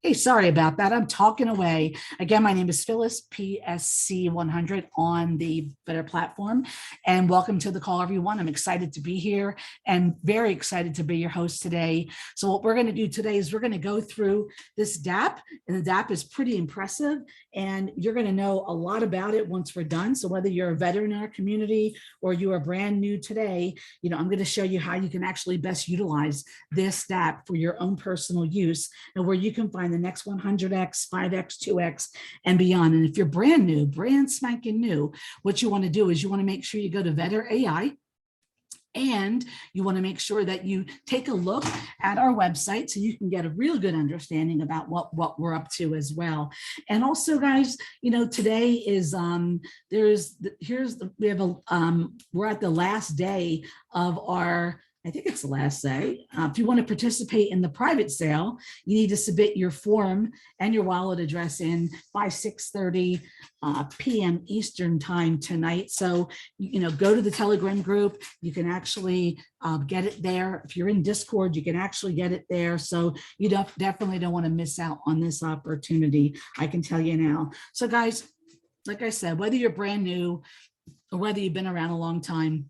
Hey, sorry about that. I'm talking away. Again, my name is Phyllis, PSC100 on the Better platform. And welcome to the call, everyone. I'm excited to be here and very excited to be your host today. So what we're going to do today is we're going to go through this dApp, and the dApp is pretty impressive. And you're going to know a lot about it once we're done. So whether you're a veteran in our community or you are brand new today, I'm going to show you how you can actually best utilize this dApp for your own personal use and where you can find the next 100x, 5x, 2x, and beyond. And if you're brand new, brand spanking new, what you want to do is you want to make sure you go to Vetter AI, and you want to make sure that you take a look at our website so you can get a real good understanding about what we're up to as well. And also, guys, today is we're at the last day of our, I think it's the last day. If you want to participate in the private sale, you need to submit your form and your wallet address in by 6:30 p.m. Eastern time tonight. So, go to the Telegram group. You can actually get it there. If you're in Discord, you can actually get it there. So you definitely don't want to miss out on this opportunity. I can tell you now. So guys, like I said, whether you're brand new or whether you've been around a long time,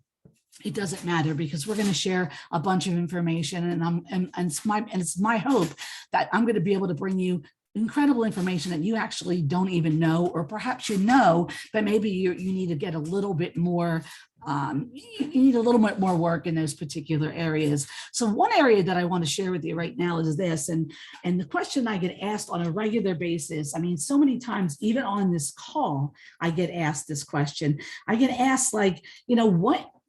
it doesn't matter, because we're going to share a bunch of information, and it's my hope that I'm going to be able to bring you incredible information that you actually don't even know, or perhaps but maybe you need to get a little bit more. You need a little bit more work in those particular areas. So one area that I want to share with you right now is this, and the question I get asked on a regular basis. I mean, so many times, even on this call, I get asked this question. I get asked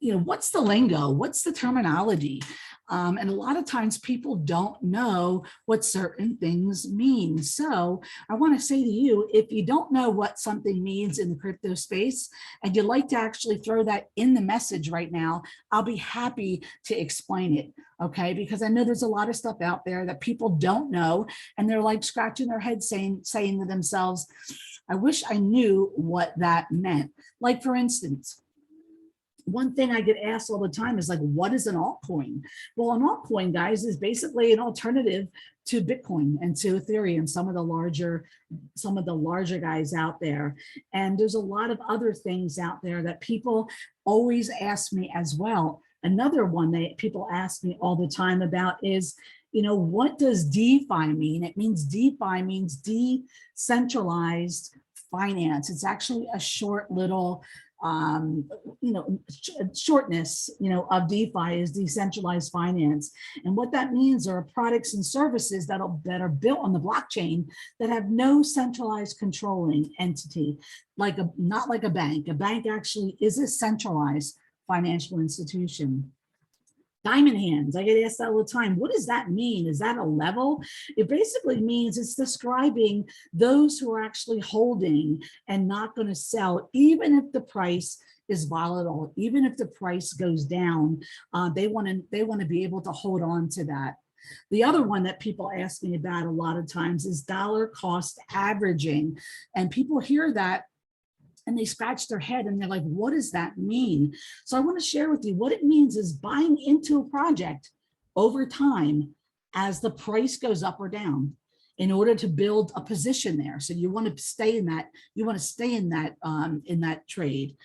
what's the lingo? What's the terminology? And a lot of times people don't know what certain things mean. So I want to say to you, if you don't know what something means in the crypto space and you'd like to actually throw that in the message right now, I'll be happy to explain it. Okay, because I know there's a lot of stuff out there that people don't know, and they're like scratching their head saying to themselves, I wish I knew what that meant. Like, for instance, one thing I get asked all the time is like, what is an altcoin? Well, an altcoin, guys, is basically an alternative to Bitcoin and to Ethereum, some of the larger guys out there. And there's a lot of other things out there that people always ask me as well. Another one that people ask me all the time about is, what does DeFi mean? It means DeFi means decentralized finance. It's actually a short little shortness, of DeFi is decentralized finance. And what that means are products and services that are built on the blockchain that have no centralized controlling entity, not like a bank. A bank actually is a centralized financial institution. Diamond hands, I get asked that all the time. What does that mean? Is that a level? It basically means it's describing those who are actually holding and not going to sell, even if the price is volatile, even if the price goes down. They want to be able to hold on to that. The other one that people ask me about a lot of times is dollar cost averaging, and people hear that and they scratch their head and they're like, what does that mean? So I want to share with you what it means is buying into a project over time as the price goes up or down in order to build a position there. So you want to stay in that, in that trade,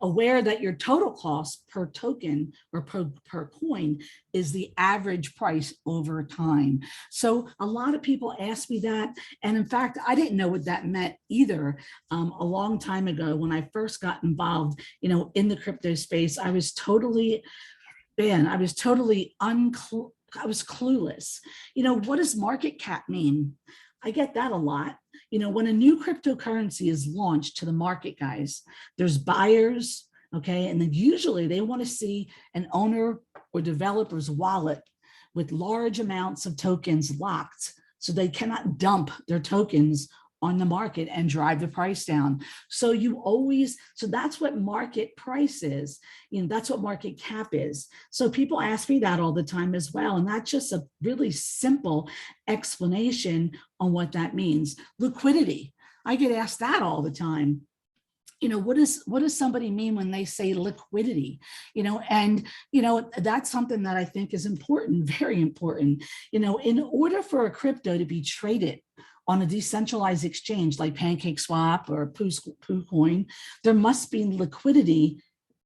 aware that your total cost per token or per coin is the average price over time. So a lot of people ask me that. And in fact, I didn't know what that meant either. A long time ago, when I first got involved, in the crypto space, I was totally I was clueless. What does market cap mean? I get that a lot. When a new cryptocurrency is launched to the market, guys, there's buyers, okay? And then usually they want to see an owner or developer's wallet with large amounts of tokens locked, so they cannot dump their tokens on the market and drive the price down. So that's what market price is. That's what market cap is. So people ask me that all the time as well. And that's just a really simple explanation on what that means. Liquidity, I get asked that all the time. what does somebody mean when they say liquidity? And that's something that I think is important, very important. In order for a crypto to be traded on a decentralized exchange like PancakeSwap or PooCoin, there must be liquidity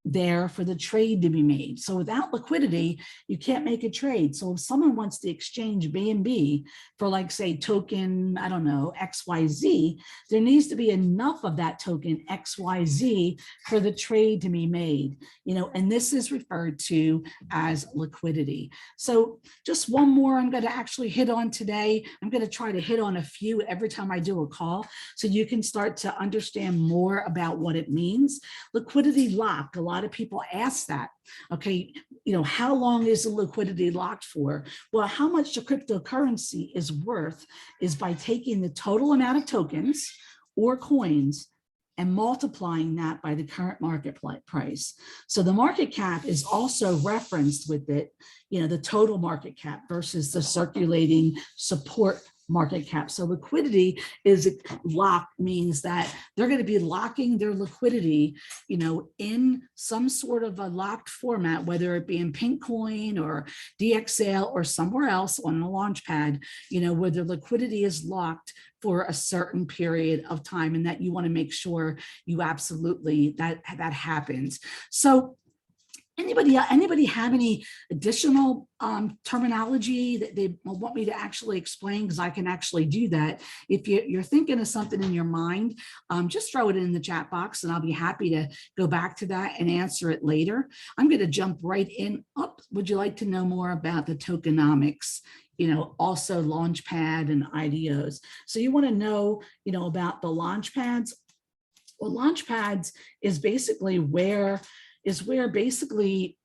there for the trade to be made. So without liquidity, you can't make a trade. So if someone wants to exchange BNB for, like, say, token, I don't know, XYZ, there needs to be enough of that token XYZ for the trade to be made, and this is referred to as liquidity. So just one more I'm going to actually hit on today. I'm going to try to hit on a few every time I do a call, so you can start to understand more about what it means. Liquidity lock. A lot of people ask that. Okay, how long is the liquidity locked for? Well, how much the cryptocurrency is worth is by taking the total amount of tokens or coins and multiplying that by the current market price. So the market cap is also referenced with it, the total market cap versus the circulating support market cap. So liquidity is locked, means that they're going to be locking their liquidity, in some sort of a locked format, whether it be in Pinkcoin or DXL or somewhere else on a Launchpad, where the liquidity is locked for a certain period of time, and that you want to make sure you absolutely that happens. So anybody have any additional terminology that they want me to actually explain? Because I can actually do that. If you're thinking of something in your mind, just throw it in the chat box and I'll be happy to go back to that and answer it later. I'm going to jump right in. Would you like to know more about the tokenomics? Also Launchpad and IDOs. So you want to know, about the Launchpads? Well, Launchpads is basically where basically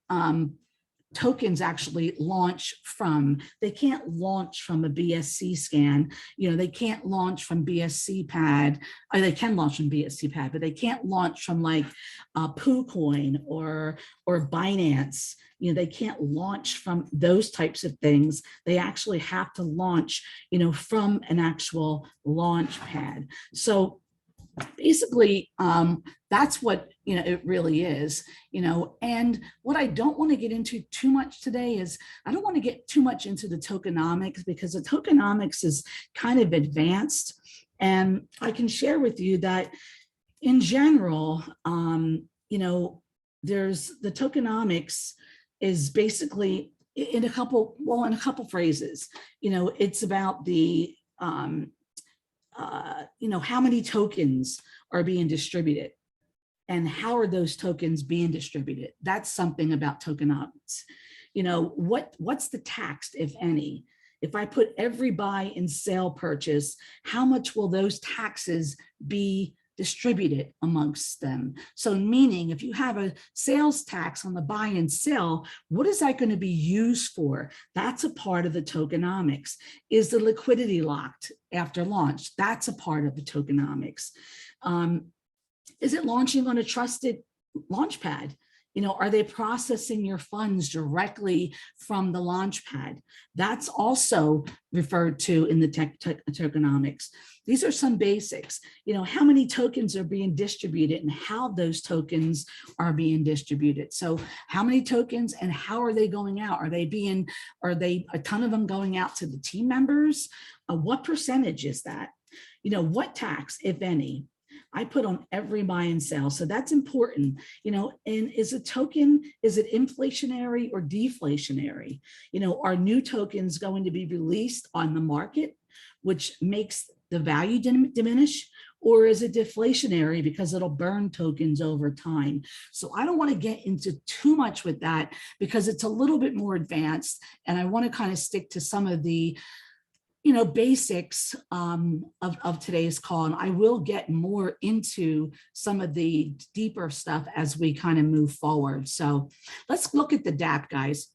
tokens actually launch from. They can't launch from a BSC scan. They can't launch from BSC pad. Or they can launch from BSC pad, but they can't launch from like PooCoin or Binance. They can't launch from those types of things. They actually have to launch, from an actual launch pad. So basically, that's what it really is. And what I don't want to get into too much today is I don't want to get too much into the tokenomics, because the tokenomics is kind of advanced, and I can share with you that in general, there's the tokenomics is basically in a couple phrases. It's about the how many tokens are being distributed and how are those tokens being distributed. That's something about tokenomics. What's the tax, if any? If I put every buy and sell purchase, how much will those taxes be distributed amongst them? So meaning, if you have a sales tax on the buy and sell, what is that going to be used for? That's a part of the tokenomics. Is the liquidity locked after launch? That's a part of the tokenomics. Is it launching on a trusted launchpad? Are they processing your funds directly from the launchpad? That's also referred to in the tokenomics. These are some basics. How many tokens are being distributed and how those tokens are being distributed. So how many tokens and how are they going out? Are they a ton of them going out to the team members? What percentage is that? What tax, if any? I put on every buy and sell. So that's important, and is a token, is it inflationary or deflationary? Are new tokens going to be released on the market, which makes the value diminish? Or is it deflationary because it'll burn tokens over time? So I don't want to get into too much with that because it's a little bit more advanced. And I want to kind of stick to some of the basics of today's call. And I will get more into some of the deeper stuff as we kind of move forward. So let's look at the dApp, guys.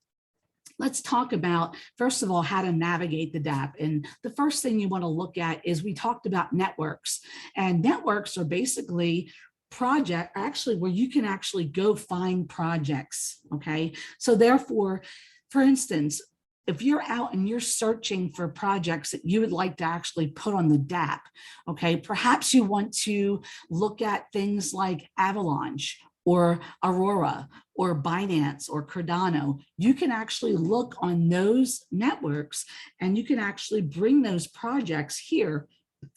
Let's talk about, first of all, how to navigate the dApp. And the first thing you want to look at is we talked about networks. And networks are basically where you can actually go find projects, okay? So therefore, for instance, if you're out and you're searching for projects that you would like to actually put on the dApp, okay, perhaps you want to look at things like Avalanche or Aurora or Binance or Cardano. You can actually look on those networks and you can actually bring those projects here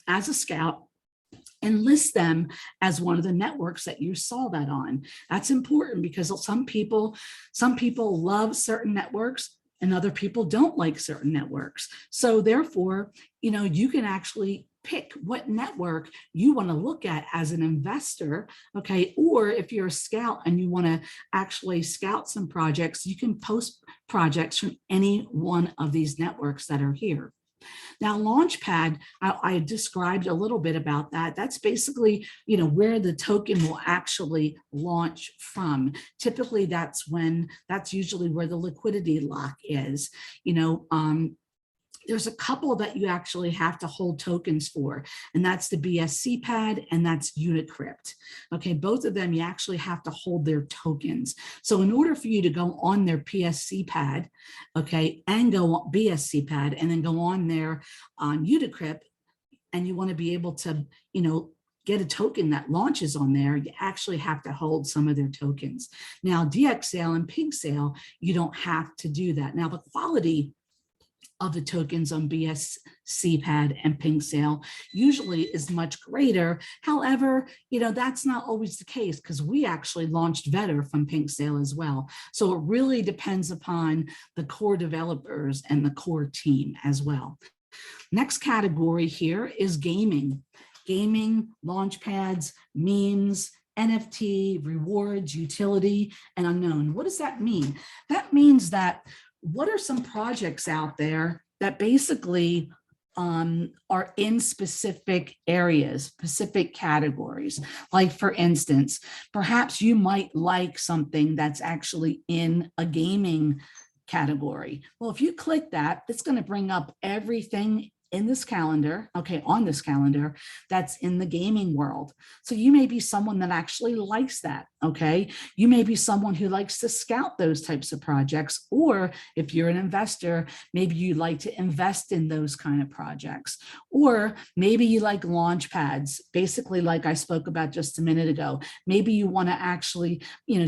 as a scout and list them as one of the networks that you saw that on. That's important because some people love certain networks and other people don't like certain networks. So therefore, you can actually pick what network you want to look at as an investor, okay? Or if you're a scout and you want to actually scout some projects, you can post projects from any one of these networks that are here. Now, Launchpad, I described a little bit about that. That's basically, where the token will actually launch from. Typically, that's usually where the liquidity lock is. There's a couple that you actually have to hold tokens for, and that's the BSC pad and that's Unicrypt. Okay, both of them you actually have to hold their tokens. So in order for you to go on their PSC pad, okay, and go on BSC pad and then go on there on Unicrypt, and you want to be able to, get a token that launches on there, you actually have to hold some of their tokens. Now, DXSale and PigSale, you don't have to do that. Now, the quality of the tokens on BSC pad and PigSale usually is much greater. However, that's not always the case because we actually launched Vetter from PigSale as well. So it really depends upon the core developers and the core team as well. Next category here is gaming. Gaming, Launchpads, memes, NFT, rewards, utility, and unknown. What does that mean? That means that what are some projects out there that basically are in specific areas, specific categories? Like, for instance, perhaps you might like something that's actually in a gaming category. Well, if you click that, it's going to bring up everything in this calendar, okay, on this calendar, that's in the gaming world. So you may be someone that actually likes that, okay? You may be someone who likes to scout those types of projects, or if you're an investor, maybe you like to invest in those kind of projects, or maybe you like Launchpads, basically like I spoke about just a minute ago. Maybe you want to actually,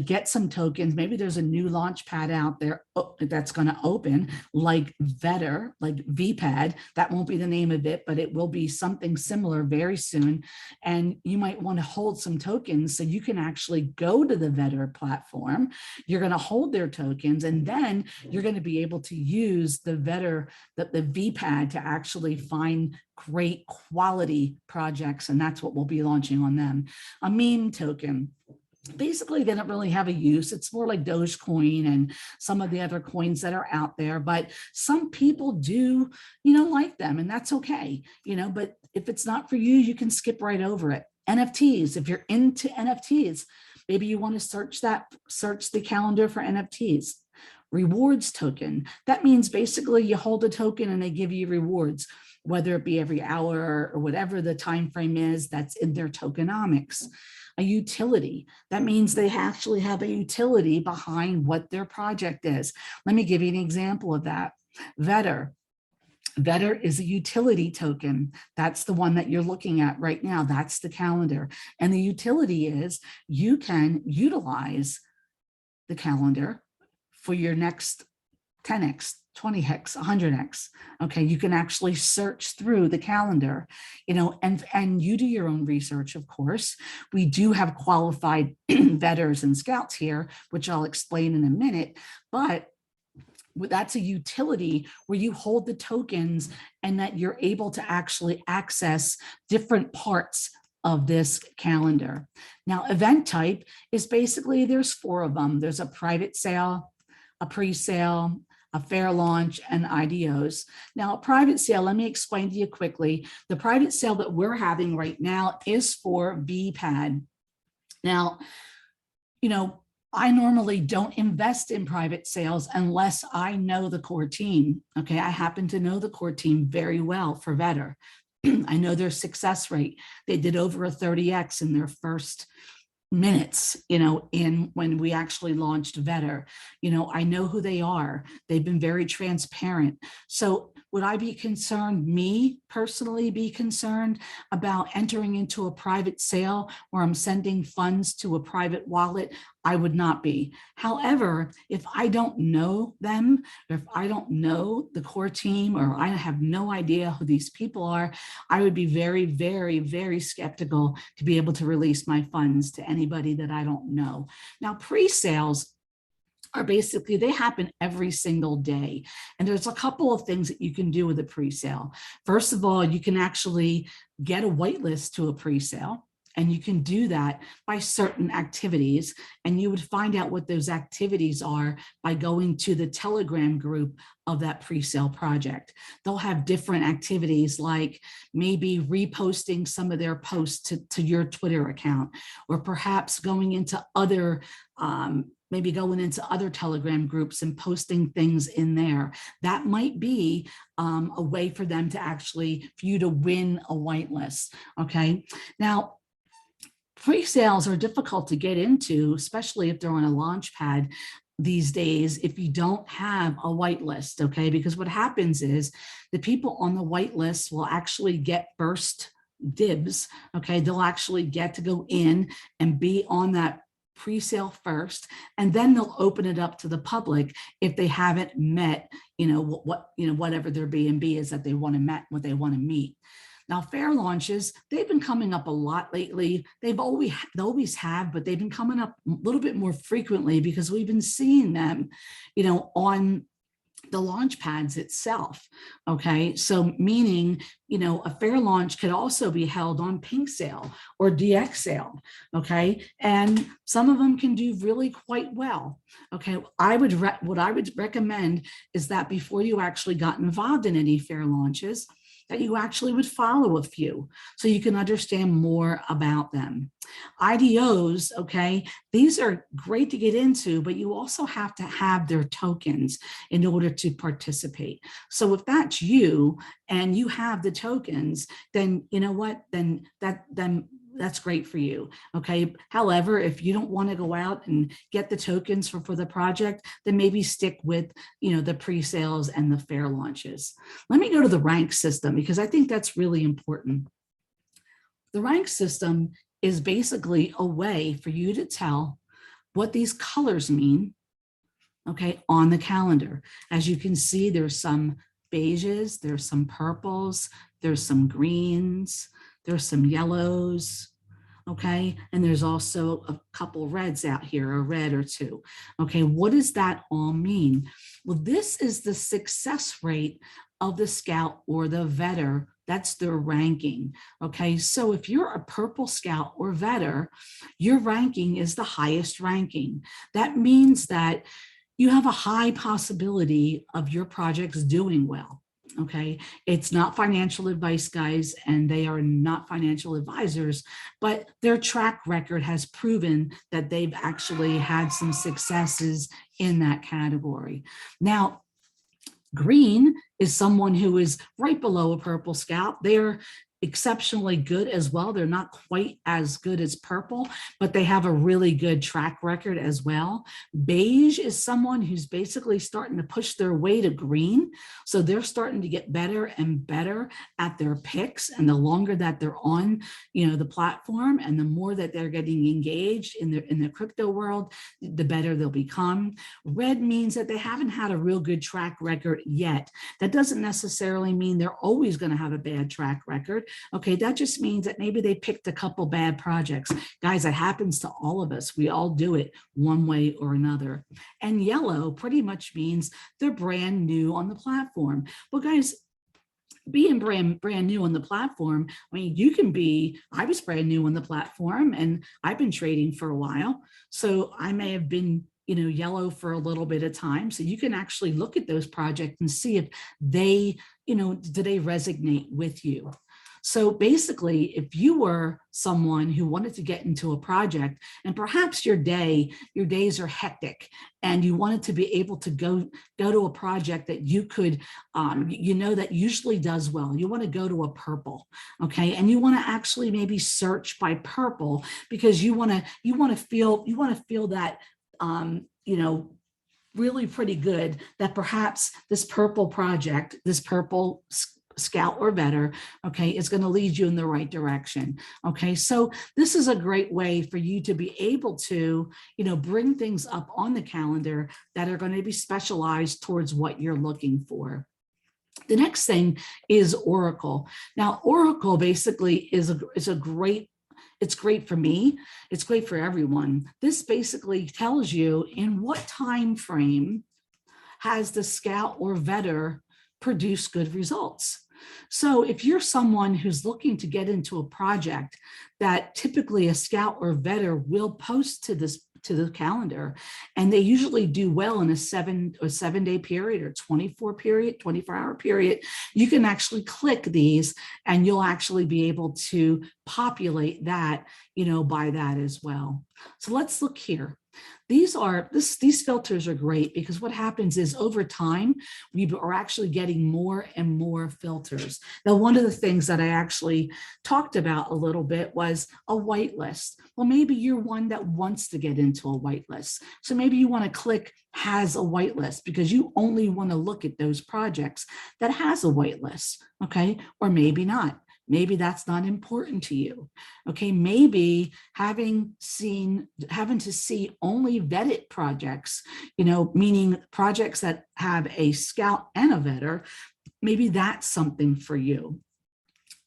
get some tokens. Maybe there's a new Launchpad out there that's going to open, like Vetter, like VPAD. That won't be the name of it, but it will be something similar very soon. And you might want to hold some tokens so you can actually go to the Vetter platform. You're going to hold their tokens, and then you're going to be able to use the Vetter, the VPAD, to actually find great quality projects. And that's what we'll be launching on them. A meme token. Basically, they don't really have a use. It's more like Dogecoin and some of the other coins that are out there, but some people do, like them, and that's okay, but if it's not for you, you can skip right over it. NFTs, if you're into NFTs, maybe you want to search the calendar for NFTs. Rewards token, that means basically you hold a token and they give you rewards, whether it be every hour or whatever the time frame is that's in their tokenomics. A utility, that means they actually have a utility behind what their project is. Let me give you an example of that. Vetter. Vetter is a utility token. That's the one that you're looking at right now. That's the calendar. And the utility is you can utilize the calendar for your next 10x, 20x, 100x. Okay, you can actually search through the calendar, and you do your own research, of course. We do have qualified vetters and scouts here, which I'll explain in a minute, but that's a utility where you hold the tokens and that you're able to actually access different parts of this calendar. Now, event type is basically, there's 4 of them. There's a private sale, a pre-sale, a fair launch, and IDOs. Now, a private sale, let me explain to you quickly. The private sale that we're having right now is for VPAD. Now, I normally don't invest in private sales unless I know the core team. Okay, I happen to know the core team very well for Vetter. I know their success rate. They did over a 30x in their first minutes, in when we actually launched Vetter. I know who they are. They've been very transparent. So would I be concerned, me personally be concerned about entering into a private sale where I'm sending funds to a private wallet? I would not be. However, if I don't know them, or if I don't know the core team, or I have no idea who these people are, I would be very, very, very skeptical to be able to release my funds to anybody that I don't know. Now, pre-sales are basically, they happen every single day. And there's a couple of things that you can do with a pre-sale. First of all, you can actually get a whitelist to a pre-sale. And you can do that by certain activities. And you would find out what those activities are by going to the Telegram group of that pre-sale project. They'll have different activities, like maybe reposting some of their posts to your Twitter account, or perhaps going into other maybe going into other Telegram groups and posting things in there. That might be a way for them to actually, for you to win a whitelist, okay? Now, pre-sales are difficult to get into, especially if they're on a Launchpad these days, if you don't have a whitelist, okay? Because what happens is the people on the whitelist will actually get first dibs, okay? They'll actually get to go in and be on that pre-sale first, and then they'll open it up to the public if they haven't met, whatever their B&B is that they want to met, what they want to meet. Now, fair launches, they've been coming up a lot lately. They always have, but they've been coming up a little bit more frequently because we've been seeing them, on the Launchpads itself, okay? So meaning, a fair launch could also be held on Pink Sale or DX Sale, okay? And some of them can do really quite well, okay? What I would recommend is that before you actually got involved in any fair launches, that you actually would follow a few so you can understand more about them. IDOs, okay, these are great to get into, but you also have to have their tokens in order to participate. So if that's you and you have the tokens, then you know what, then that's great for you, okay? However, if you don't want to go out and get the tokens for the project, then maybe stick with, the pre-sales and the fair launches. Let me go to the rank system because I think that's really important. The rank system is basically a way for you to tell what these colors mean, okay, on the calendar. As you can see, there's some beiges, there's some purples, there's some greens, there's some yellows, okay? And there's also a couple reds out here, a red or two. Okay, what does that all mean? Well, this is the success rate of the scout or the vetter. That's their ranking, okay? So if you're a purple scout or vetter, your ranking is the highest ranking. That means that you have a high possibility of your projects doing well. Okay, it's not financial advice, guys, and they are not financial advisors, but their track record has proven that they've actually had some successes in that category. Now, green is someone who is right below a purple scout. They're exceptionally good as well. They're not quite as good as purple, but they have a really good track record as well. Beige is someone who's basically starting to push their way to green. So they're starting to get better and better at their picks. And the longer that they're on, the platform, and the more that they're getting engaged in the crypto world, the better they'll become. Red means that they haven't had a real good track record yet. That doesn't necessarily mean they're always going to have a bad track record. Okay, that just means that maybe they picked a couple bad projects. Guys, that happens to all of us. We all do it one way or another. And yellow pretty much means they're brand new on the platform. Well, guys, being brand new on the platform, I mean, you can be, I was brand new on the platform and I've been trading for a while. So I may have been yellow for a little bit of time. So you can actually look at those projects and see if they, do they resonate with you? So basically, if you were someone who wanted to get into a project and perhaps your days are hectic and you wanted to be able to go to a project that you could, that usually does well, you want to go to a purple, okay? And you want to actually maybe search by purple because you want to feel that, really pretty good that perhaps this purple project, this purple scout or better, okay, is going to lead you in the right direction. Okay, so this is a great way for you to be able to, bring things up on the calendar that are going to be specialized towards what you're looking for. The next thing is Oracle. Now, Oracle basically is a great, it's great for me. It's great for everyone. This basically tells you in what time frame has the scout or vetter produce good results. So if you're someone who's looking to get into a project that typically a scout or vetter will post to the calendar, and they usually do well in a 7-day period or 24-hour period, you can actually click these and you'll actually be able to populate that, by that as well. So let's look here. These filters are great because what happens is over time, we are actually getting more and more filters. Now, one of the things that I actually talked about a little bit was a whitelist. Well, maybe you're one that wants to get into a whitelist. So maybe you want to click has a whitelist because you only want to look at those projects that has a whitelist, okay? Or maybe not. Maybe that's not important to you. Okay, maybe having to see only vetted projects, meaning projects that have a scout and a vetter, maybe that's something for you.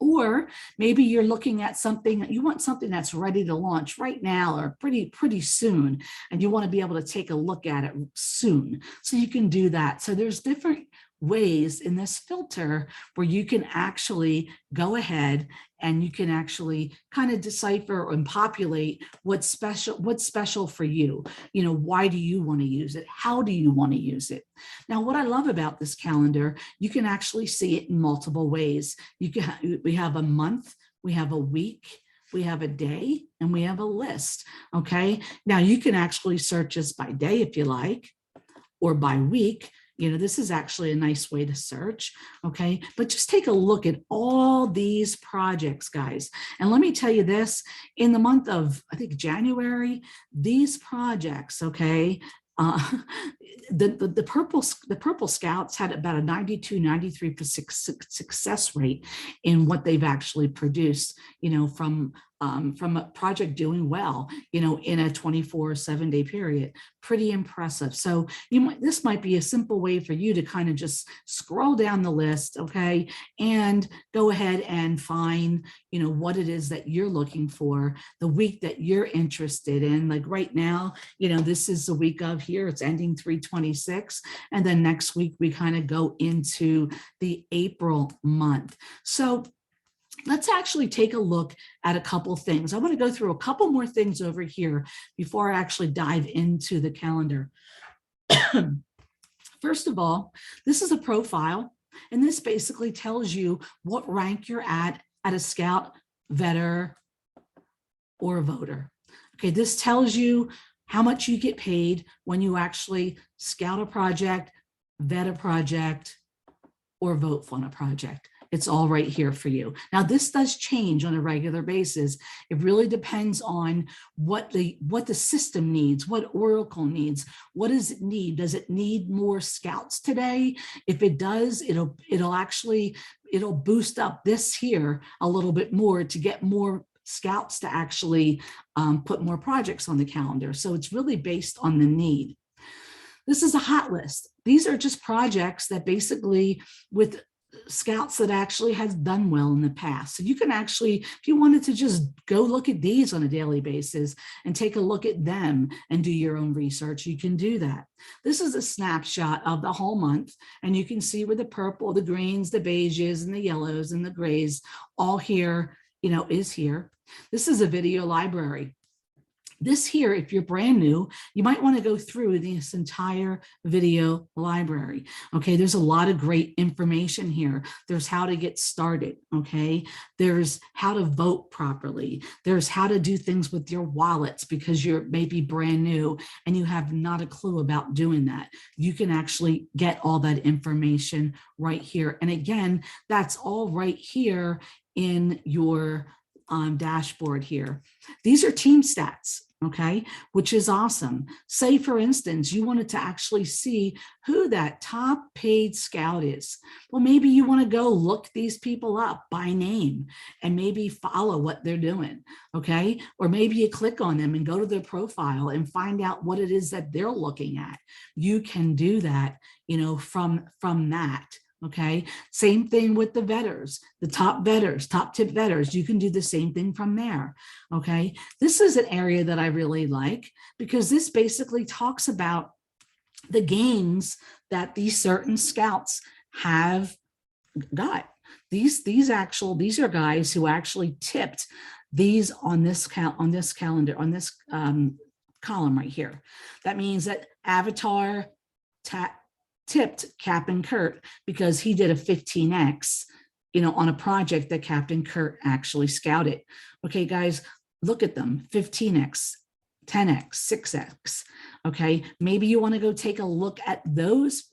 Or maybe you're looking at something, you want something that's ready to launch right now or pretty soon, and you want to be able to take a look at it soon. So you can do that. So there's different ways in this filter where you can actually go ahead and you can actually kind of decipher and populate what's special for you. Why do you want to use it? How do you want to use it? Now, what I love about this calendar, you can actually see it in multiple ways. We have a month, we have a week, we have a day, and we have a list. Okay. Now you can actually search this by day if you like, or by week. This is actually a nice way to search, okay? But just take a look at all these projects, guys. And let me tell you this, in the month of, I think, January, these projects, okay, the purple scouts had about a 92-93% success rate in what they've actually produced, from a project doing well, in a 7-day period. Pretty impressive. So this might be a simple way for you to kind of just scroll down the list, okay, and go ahead and find, what it is that you're looking for, the week that you're interested in. Like right now, this is the week of here, it's ending 3/26, and then next week we kind of go into the April month. So let's actually take a look at a couple things. I want to go through a couple more things over here before I actually dive into the calendar. First of all, this is a profile, and this basically tells you what rank you're at a scout, vetter, or a voter. Okay, this tells you how much you get paid when you actually scout a project, vet a project, or vote on a project. It's all right here for you. Now, this does change on a regular basis. It really depends on what the system needs, what Oracle needs. What does it need? Does it need more scouts today? If it does, it'll boost up this here a little bit more to get more scouts to actually put more projects on the calendar. So it's really based on the need. This is a hot list. These are just projects that basically with scouts that actually has done well in the past. So you can actually, if you wanted to just go look at these on a daily basis and take a look at them and do your own research, you can do that. This is a snapshot of the whole month, and you can see where the purple, the greens, the beiges, and the yellows and the grays all here, is here. This is a video library. This here, if you're brand new, you might want to go through this entire video library. Okay, there's a lot of great information here. There's how to get started. Okay, there's how to vote properly. There's how to do things with your wallets because you're maybe brand new and you have not a clue about doing that. You can actually get all that information right here. And again, that's all right here in your dashboard here. These are team stats, okay, which is awesome. Say, for instance, you wanted to actually see who that top paid scout is. Well, maybe you want to go look these people up by name and maybe follow what they're doing, okay? Or maybe you click on them and go to their profile and find out what it is that they're looking at. You can do that, you know, from that. Okay, same thing with the vetters, the top tip vetters. You can do the same thing from there. Okay, this is an area that I really like because this basically talks about the gains that these certain scouts have got. These are guys who actually tipped these on this calendar, on this column right here. That means that Avatar tipped Captain Kurt because he did a 15x, you know, on a project that Captain Kurt actually scouted. Okay, guys, look at them, 15x, 10x, 6x. Okay, maybe you want to go take a look at those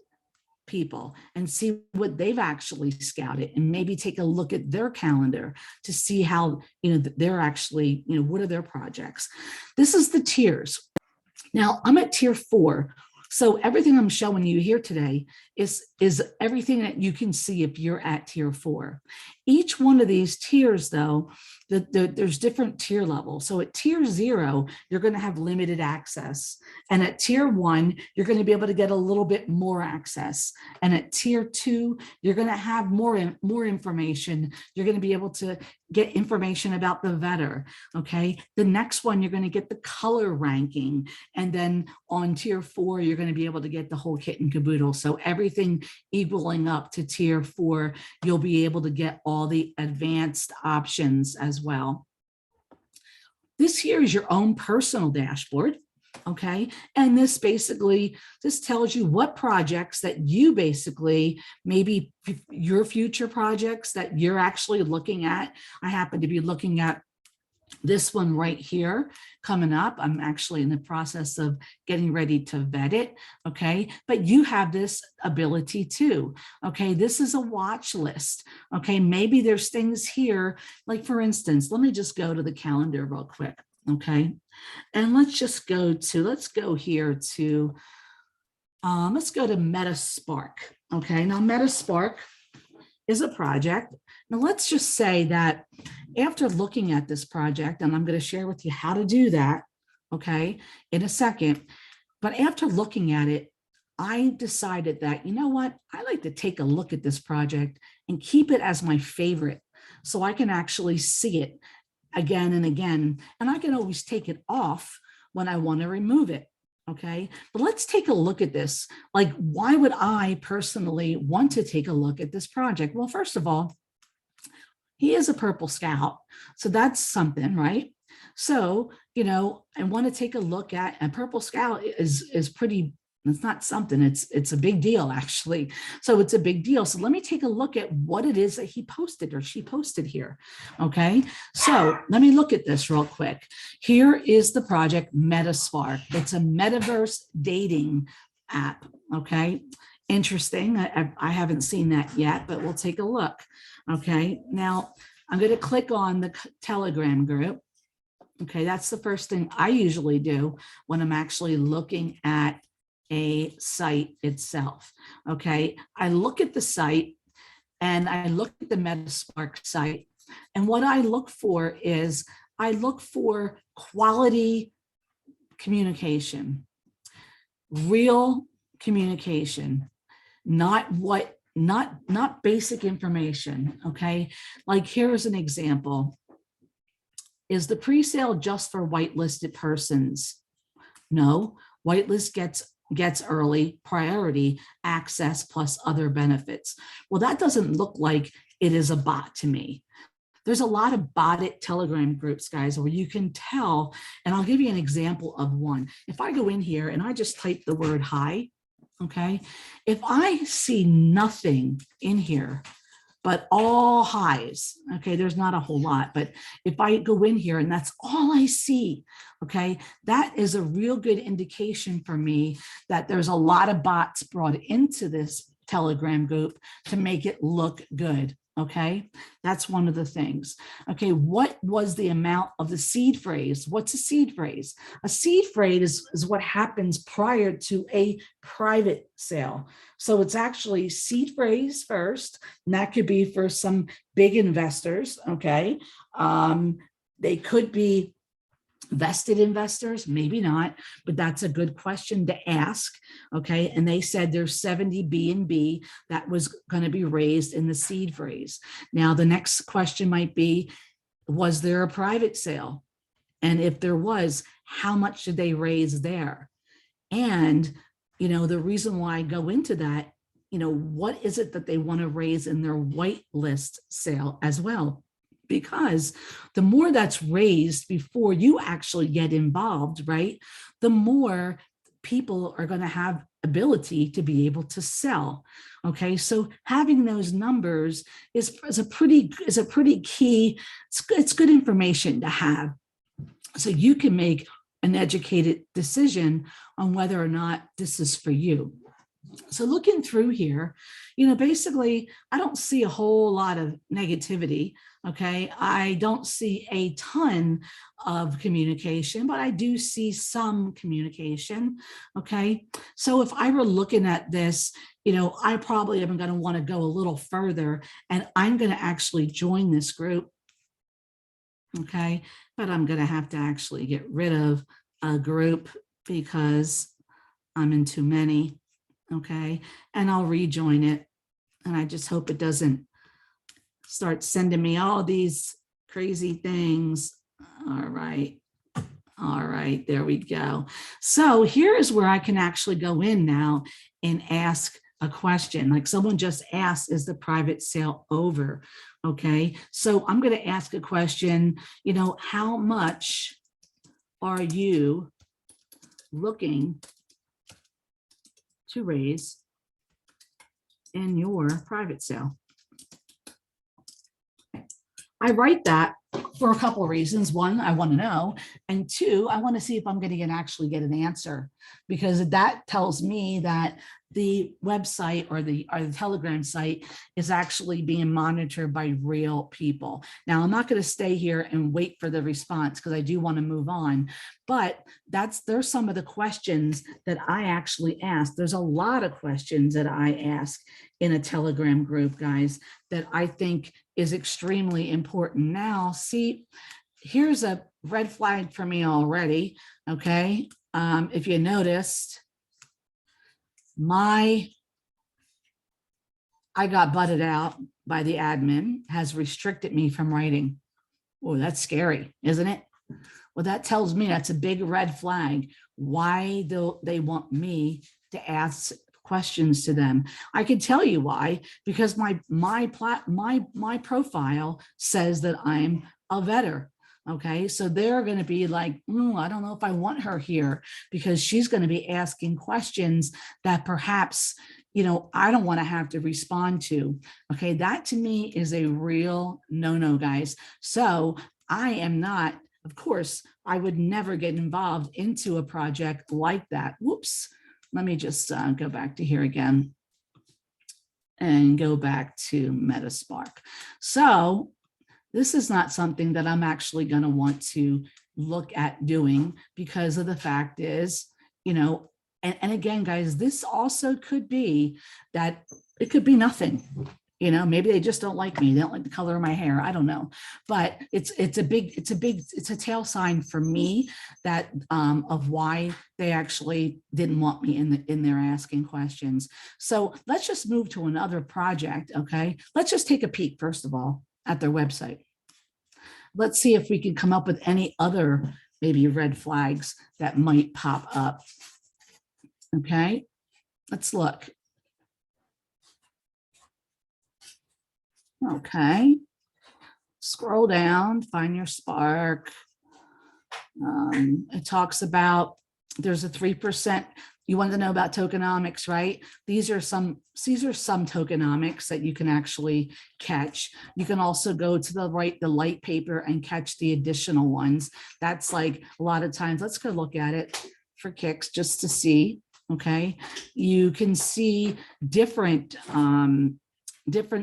people and see what they've actually scouted and maybe take a look at their calendar to see how, you know, they're actually, you know, what are their projects. This is the tiers. Now I'm at tier 4. So everything I'm showing you here today is everything that you can see if you're at tier 4. Each one of these tiers, though, there's different tier levels. So at tier 0, you're going to have limited access. And at tier 1, you're going to be able to get a little bit more access. And at tier 2, you're going to have more information. You're going to be able to get information about the vetter. Okay. The next one, you're going to get the color ranking. And then on tier 4, you're going to be able to get the whole kit and caboodle. So everything equaling up to tier 4, you'll be able to get all the advanced options as well. This here is your own personal dashboard. Okay, and this tells you what projects that you basically, maybe your future projects that you're actually looking at. I happen to be looking at this one right here coming up. I'm actually in the process of getting ready to vet it. Okay, but you have this ability too. Okay, this is a watch list. Okay, maybe there's things here, like for instance, let me just go to the calendar real quick. Okay, and let's go here to let's go to Metaspark. Okay, now Metaspark is a project. Now let's just say that after looking at this project, and I'm going to share with you how to do that, okay, in a second, but after looking at it, I decided that, you know what, I like to take a look at this project and keep it as my favorite so I can actually see it again and again, and I can always take it off when I want to remove it. Okay, but let's take a look at this. Like, why would I personally want to take a look at this project? Well, first of all, he is a Purple Scout, so that's something, right? So, you know, I want to take a look at, and Purple Scout is pretty, it's not something, it's a big deal actually. So it's a big deal. So let me take a look at what it is that he posted or she posted here. Okay, so let me look at this real quick. Here is the project Metaspark. It's a metaverse dating app. Okay, interesting. I haven't seen that yet, but we'll take a look. Okay, now I'm going to click on the Telegram group. Okay, that's the first thing I usually do when I'm actually looking at a site itself. Okay, I look at the site and I look at the Metaspark site, and what I look for is I look for quality communication, real communication, not basic information. Okay, like here's an example. Is the pre-sale just for whitelisted persons? No, whitelist gets early priority access plus other benefits. Well, that doesn't look like it is a bot to me. There's a lot of botted Telegram groups, guys, where you can tell, and I'll give you an example of one. If I go in here and I just type the word hi, okay, if I see nothing in here but all highs, okay, there's not a whole lot, but if I go in here and that's all I see, okay, that is a real good indication for me that there's a lot of bots brought into this Telegram group to make it look good. Okay, that's one of the things. Okay, what was the amount of the seed phrase? What's a seed phrase? A seed phrase is what happens prior to a private sale. So it's actually seed phrase first, and that could be for some big investors. Okay, they could be vested investors, maybe not, but that's a good question to ask. Okay, and they said there's 70 B&B that was going to be raised in the seed phrase. Now the next question might be, was there a private sale? And if there was, how much did they raise there? And you know, the reason why I go into that, you know, what is it that they want to raise in their whitelist sale as well? Because the more that's raised before you actually get involved, right, the more people are going to have ability to be able to sell. Okay, so having those numbers is a pretty key. It's good information to have, so you can make an educated decision on whether or not this is for you. So looking through here, you know, basically, I don't see a whole lot of negativity. Okay, I don't see a ton of communication, but I do see some communication. Okay, so if I were looking at this, you know, I probably am going to want to go a little further, and I'm going to actually join this group. Okay, but I'm going to have to actually get rid of a group because I'm in too many. Okay, and I'll rejoin it, and I just hope it doesn't start sending me all these crazy things. All right, there we go. So here's where I can actually go in now and ask a question. Like someone just asked, is the private sale over? Okay, so I'm going to ask a question, you know, how much are you looking to raise in your private sale? I write that for a couple of reasons. One, I want to know, and two, I want to see if I'm going to actually get an answer, because that tells me that the website or the Telegram site is actually being monitored by real people. Now, I'm not going to stay here and wait for the response because I do want to move on, but there's some of the questions that I actually ask. There's a lot of questions that I ask in a Telegram group, guys, that I think is extremely important. Now, see, here's a red flag for me already. Okay, if you noticed, I got butted out by the admin, has restricted me from writing. Oh, that's scary, isn't it? Well, that tells me that's a big red flag. Why do they want me to ask questions to them? I can tell you why, because my profile says that I'm a vetter. Okay, so they're going to be like, I don't know if I want her here, because she's going to be asking questions that perhaps, you know, I don't want to have to respond to. Okay, that to me is a real no-no, guys. So I am not, of course, I would never get involved into a project like that. Whoops. Let me just go back to here again and go back to Metaspark. So this is not something that I'm actually going to want to look at doing, because of the fact is, you know, and again, guys, this also could be that it could be nothing. You know, maybe they just don't like me. They don't like the color of my hair. I don't know, but it's a tail sign for me that of why they actually didn't want me in there asking questions. So let's just move to another project. Okay, let's just take a peek first of all at their website. Let's see if we can come up with any other maybe red flags that might pop up. Okay, let's look. Okay, Scroll down, find your Spark. It talks about there's a 3%. You wanted to know about tokenomics, right? These are some tokenomics that you can actually catch. You can also go to the light paper and catch the additional ones. That's like a lot of times. Let's go look at it for kicks just to see. Okay, you can see different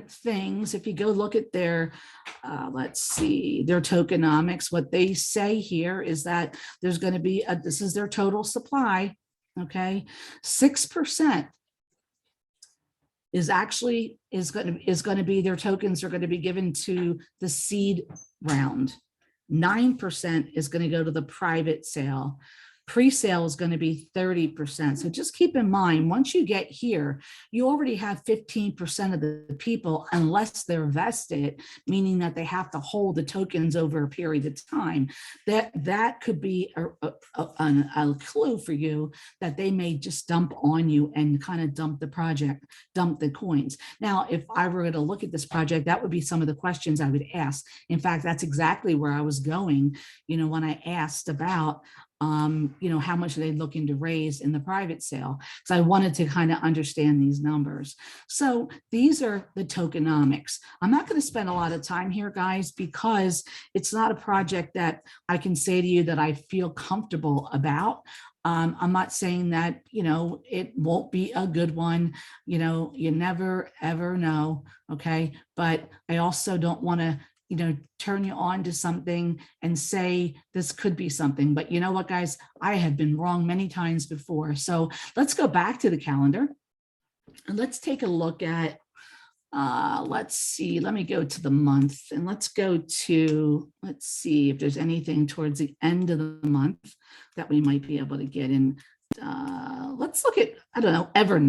things. If you go look at their, let's see, their tokenomics, what they say here is that there's going to be, this is their total supply, okay? 6% is actually, is going to be, their tokens are going to be given to the seed round. 9% is going to go to the private sale. Pre-sale is going to be 30%. So just keep in mind, once you get here, you already have 15% of the people, unless they're vested, meaning that they have to hold the tokens over a period of time. That could be a clue for you that they may just dump on you and kind of dump the coins. Now, if I were going to look at this project, that would be some of the questions I would ask. In fact, that's exactly where I was going, when I asked about how much are they looking to raise in the private sale? So I wanted to kind of understand these numbers. So these are the tokenomics. I'm not going to spend a lot of time here, guys, because it's not a project that I can say to you that I feel comfortable about. I'm not saying that, it won't be a good one. You never, ever know. Okay. But I also don't want to turn you on to something and say this could be something. But you know what, guys, I have been wrong many times before. So let's go back to the calendar and let's take a look at, let's see, let me go to the month and let's see if there's anything towards the end of the month that we might be able to get in. Let's look at, I don't know, Ever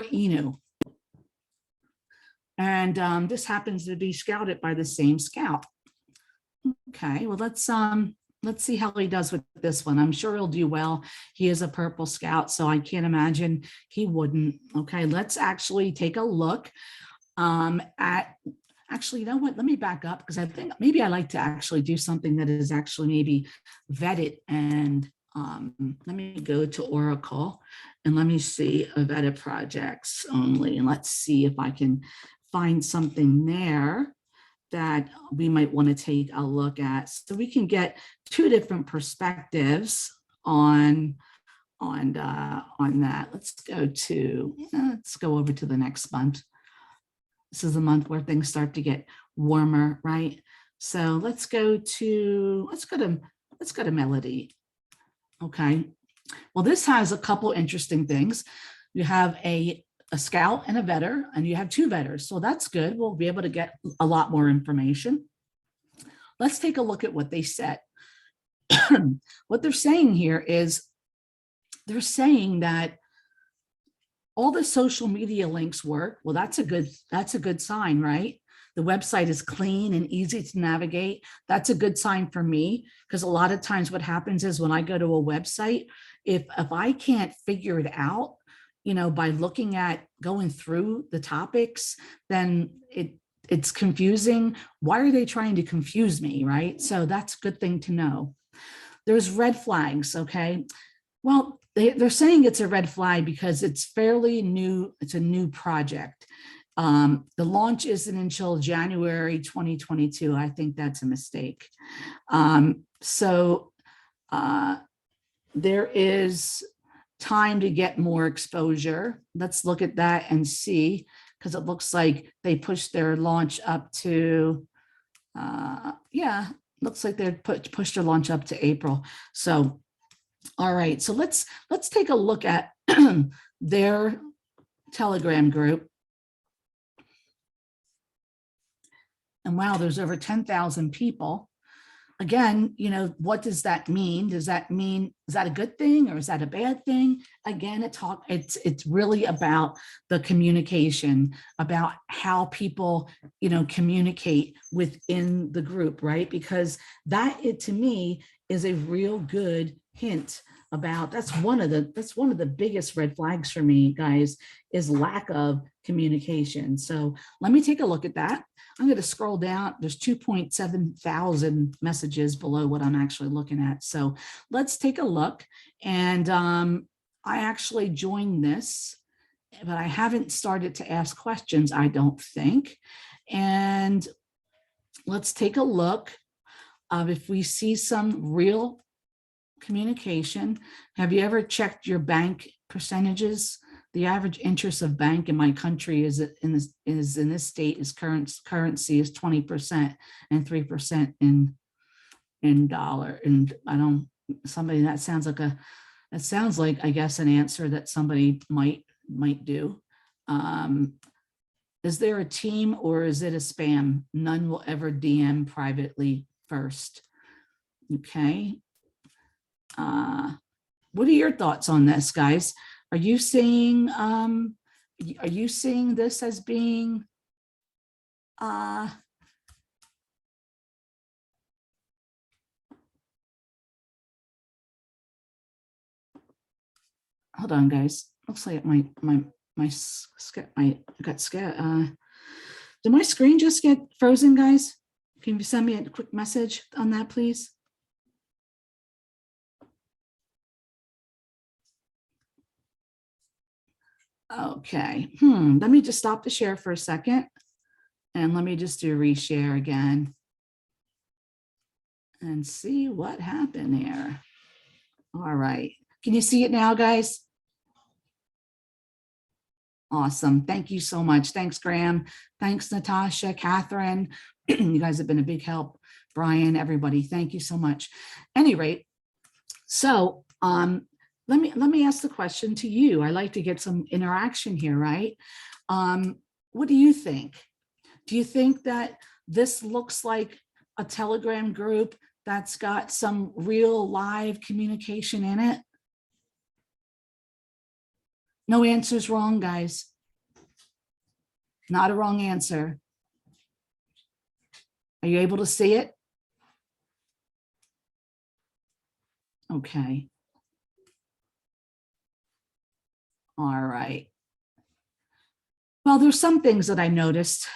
Inu. And this happens to be scouted by the same scout. Okay, well, let's see how he does with this one. I'm sure he'll do well. He is a purple scout, so I can't imagine he wouldn't. Okay, let's actually take a look at, actually, you know what? Let me back up, because I think maybe I like to actually do something that is actually maybe vetted. And let me go to Oracle and let me see vetted projects only. And let's see if I can find something there that we might want to take a look at, so we can get two different perspectives on that. Let's go over to the next month. This is a month where things start to get warmer, right? So let's go to Melody. Okay. Well, this has a couple interesting things. You have a scout and a vetter, and you have two vetters. So that's good. We'll be able to get a lot more information. Let's take a look at what they said. What they're saying here is they're saying that all the social media links work. Well, that's a good sign, right? The website is clean and easy to navigate. That's a good sign for me, because a lot of times what happens is when I go to a website, if I can't figure it out, by going through the topics, then it's confusing. Why are they trying to confuse me, right? So that's a good thing to know. There's red flags, okay? Well, they're saying it's a red flag because it's fairly new. It's a new project. The launch isn't until January 2022. I think that's a mistake. There is time to get more exposure. Let's look at that and see, because it looks like they pushed their launch up to, looks like they pushed their launch up to April. So, all right, so let's take a look at their Telegram group. And wow, there's over 10,000 people. Again, what does that mean? Does that mean, is that a good thing or is that a bad thing? Again, it's really about the communication, about how people, communicate within the group, right? Because that, to me, is a real good hint about, that's one of the biggest red flags for me, guys, is lack of communication. So let me take a look at that. I'm going to scroll down. There's 2.7 thousand messages below what I'm actually looking at. So let's take a look. And I actually joined this, but I haven't started to ask questions, I don't think. And let's take a look if we see some real communication. Have you ever checked your bank percentages? The average interest of bank in my country is in this state is currency is 20% and 3% in dollar. And I don't, somebody that sounds like I guess an answer that somebody might do. Is there a team or is it a spam? None will ever DM privately first. Okay. What are your thoughts on this, guys? Are you seeing this as being hold on, guys. Looks like I got scared. Did my screen just get frozen, guys? Can you send me a quick message on that, please? Okay, let me just stop the share for a second. And let me just do reshare again. And see what happened here. All right, can you see it now, guys? Awesome, thank you so much. Thanks, Graham. Thanks, Natasha, Catherine. You guys have been a big help. Brian, everybody, thank you so much. Any rate, so let me ask the question to you. I like to get some interaction here, right? What do you think? Do you think that this looks like a Telegram group that's got some real live communication in it? No answer's wrong, guys. Not a wrong answer. Are you able to see it? Okay. All right. Well, there's some things that I noticed.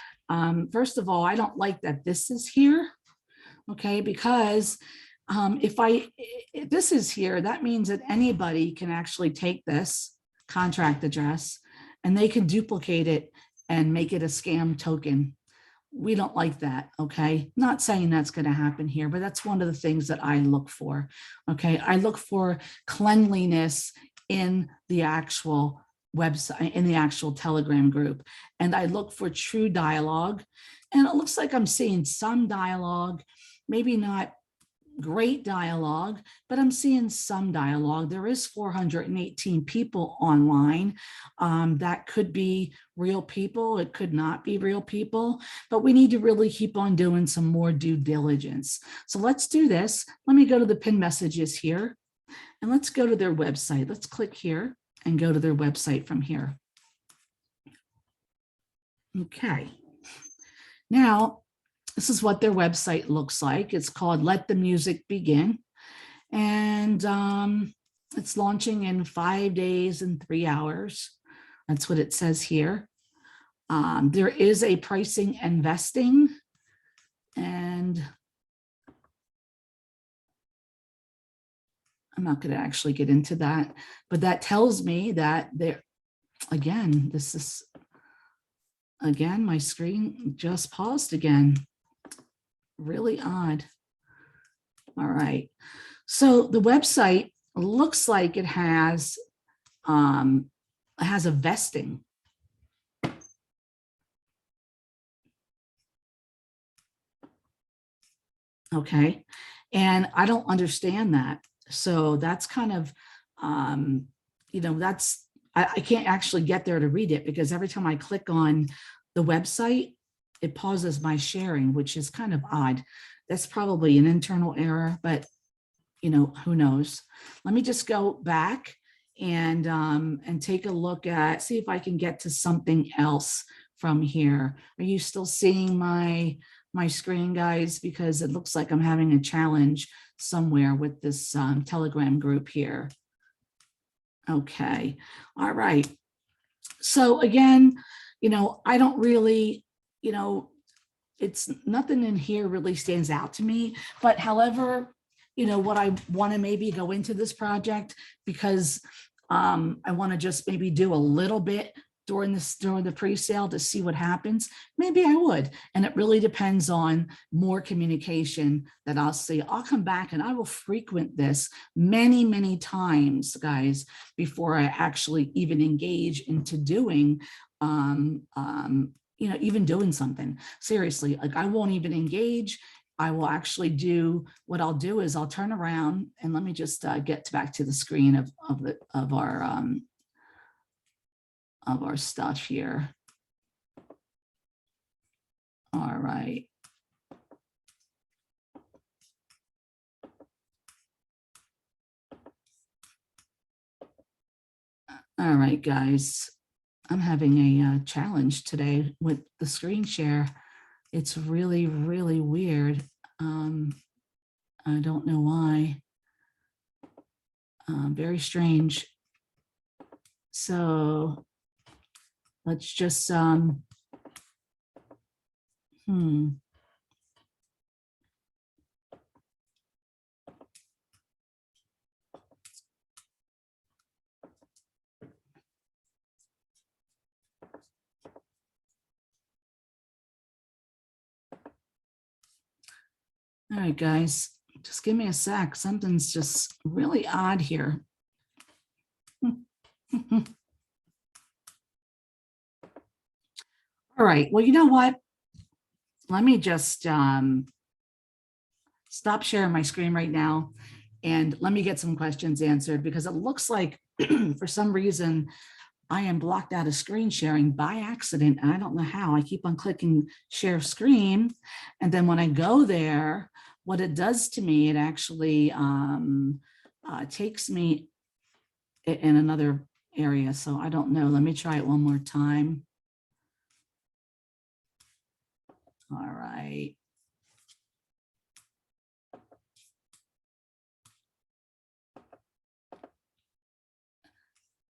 First of all, I don't like that this is here, okay, because if this is here, that means that anybody can actually take this contract address and they can duplicate it and make it a scam token. We don't like that, okay? Not saying that's going to happen here, but that's one of the things that I look for, okay? I look for cleanliness in the actual website, in the actual Telegram group, and I look for true dialogue. And it looks like I'm seeing some dialogue, maybe not great dialogue, but I'm seeing some dialogue. There is 418 people online. That could be real people. It could not be real people, but we need to really keep on doing some more due diligence. So let's do this. Let me go to the pin messages here and let's go to their website. Let's click here and go to their website from here. Okay. Now, this is what their website looks like. It's called Let the Music Begin. And it's launching in 5 days and 3 hours. That's what it says here. There is a pricing and vesting. And I'm not going to actually get into that, but that tells me that there, again, this is, again, my screen just paused again. Really odd. All right. So the website looks like it has a vesting. Okay. And I don't understand that. So that's kind of, you know, that's, I can't actually get there to read it because every time I click on the website, it pauses my sharing, which is kind of odd. That's probably an internal error, but you know, who knows? Let me just go back and take a look at, see if I can get to something else from here. Are you still seeing my screen, guys? Because it looks like I'm having a challenge somewhere with this Telegram group here. Okay, all right. So again, I don't really, it's nothing in here really stands out to me, but however, what I want to maybe go into this project because I want to just maybe do a little bit during the pre-sale to see what happens. Maybe I would. And it really depends on more communication that I'll see. I'll come back and I will frequent this many, many times, guys, before I actually even engage into doing even doing something. Seriously, like I won't even engage. I will actually do what I'll do is I'll turn around and let me just get back to the screen of our stuff here. All right. All right, guys. I'm having a challenge today with the screen share. It's really, really weird. I don't know why. Very strange. So let's just, all right, guys, just give me a sec. Something's just really odd here. All right, well, you know what? Let me just stop sharing my screen right now and let me get some questions answered because it looks like for some reason I am blocked out of screen sharing by accident. And I don't know how. I keep on clicking share screen. And then when I go there, what it does to me, it actually takes me in another area. So I don't know. Let me try it one more time. All right.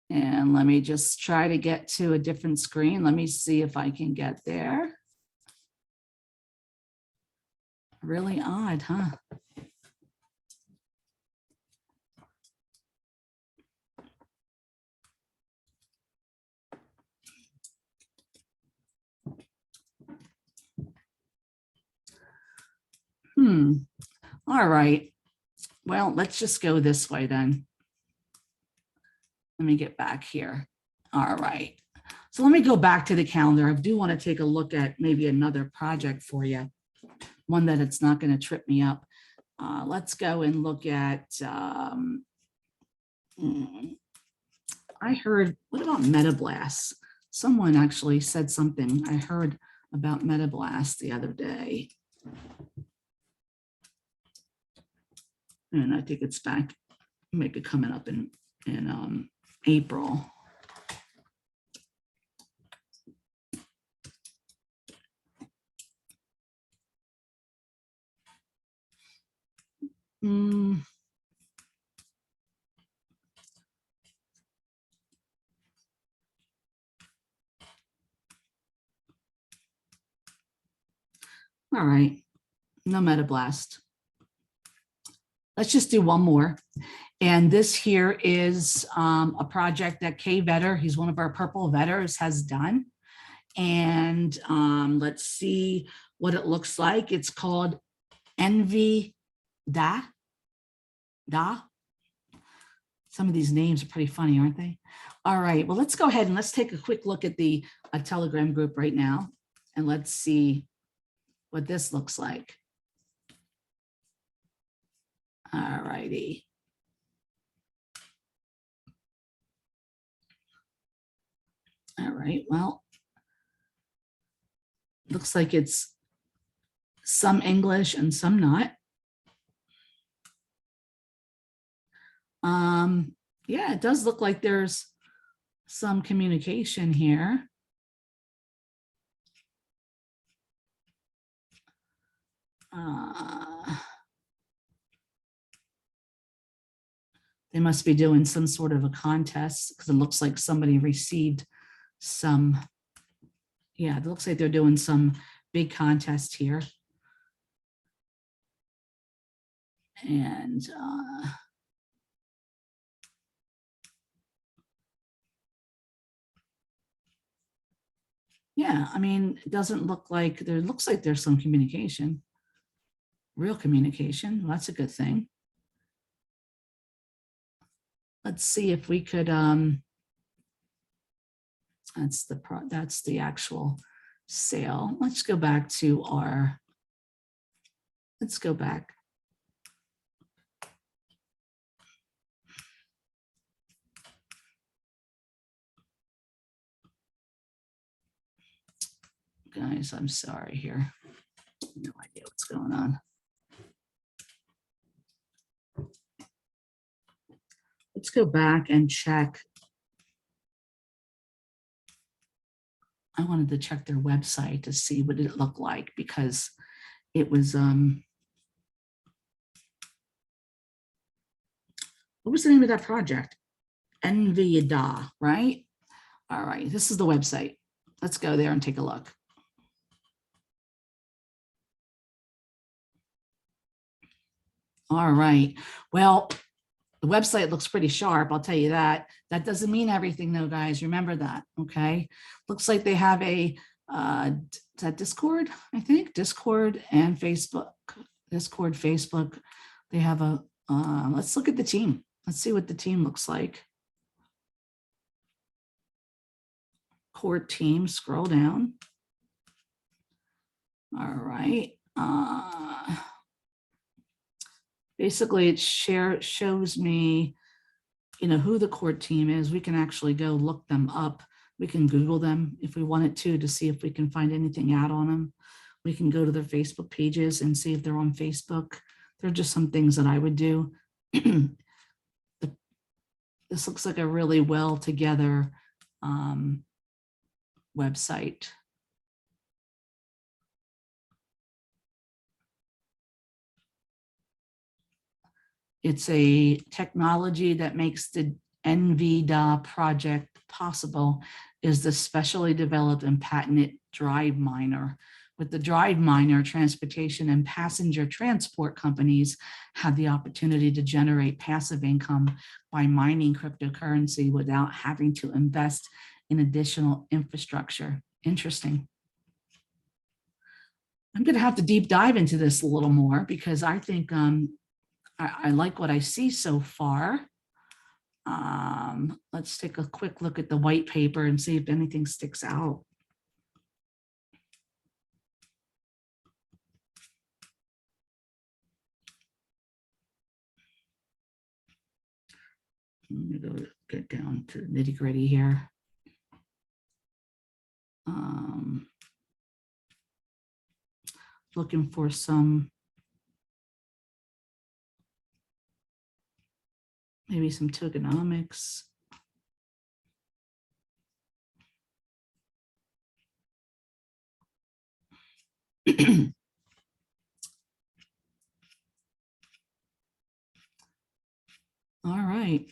And let me just try to get to a different screen. Let me see if I can get there. Really odd, huh? All right. Well, let's just go this way then. Let me get back here. All right. So let me go back to the calendar. I do want to take a look at maybe another project for you, one that it's not going to trip me up. Let's go and look at, I heard, what about MetaBlast? Someone actually said something. I heard about MetaBlast the other day. And I think it's back, maybe coming up in April. All right, no MetaBlast. Let's just do one more. And this here is a project that Kay Vetter, he's one of our purple vetters, has done. And let's see what it looks like. It's called Envy Da. Some of these names are pretty funny, aren't they? All right, well, let's go ahead and let's take a quick look at the Telegram group right now. And let's see what this looks like. All righty. All right, well, looks like it's some English and some not. Yeah, it does look like there's some communication here. They must be doing some sort of a contest because it looks like somebody received some, yeah, it looks like they're doing some big contest here. And yeah, I mean, it doesn't look like there, looks like there's some communication, real communication. Well, that's a good thing. Let's see if we could, that's the actual sale. Let's go back to our, let's go back. Guys, I'm sorry here. No idea what's going on. Let's go back and check. I wanted to check their website to see what it looked like because it was, what was the name of that project? NVDA, right? All right, this is the website. Let's go there and take a look. All right, well, the website looks pretty sharp, I'll tell you that. That doesn't mean everything though, guys. Remember that, okay? Looks like they have a, is that Discord? I think Discord and Facebook. Discord, Facebook. They have a, let's look at the team. Let's see what the team looks like. Core team, scroll down. All right. Basically, it shows me, you know, who the core team is. We can actually go look them up. We can Google them if we wanted to see if we can find anything out on them. We can go to their Facebook pages and see if they're on Facebook. They're just some things that I would do. This looks like a really well together website. It's a technology that makes the NVDA project possible, is the specially developed and patented drive miner. With the drive miner, transportation and passenger transport companies have the opportunity to generate passive income by mining cryptocurrency without having to invest in additional infrastructure. Interesting. I'm going to have to deep dive into this a little more because I think I like what I see so far. Let's take a quick look at the white paper and see if anything sticks out. Let me go get down to the nitty gritty here. Looking for some, maybe some tokenomics. All right,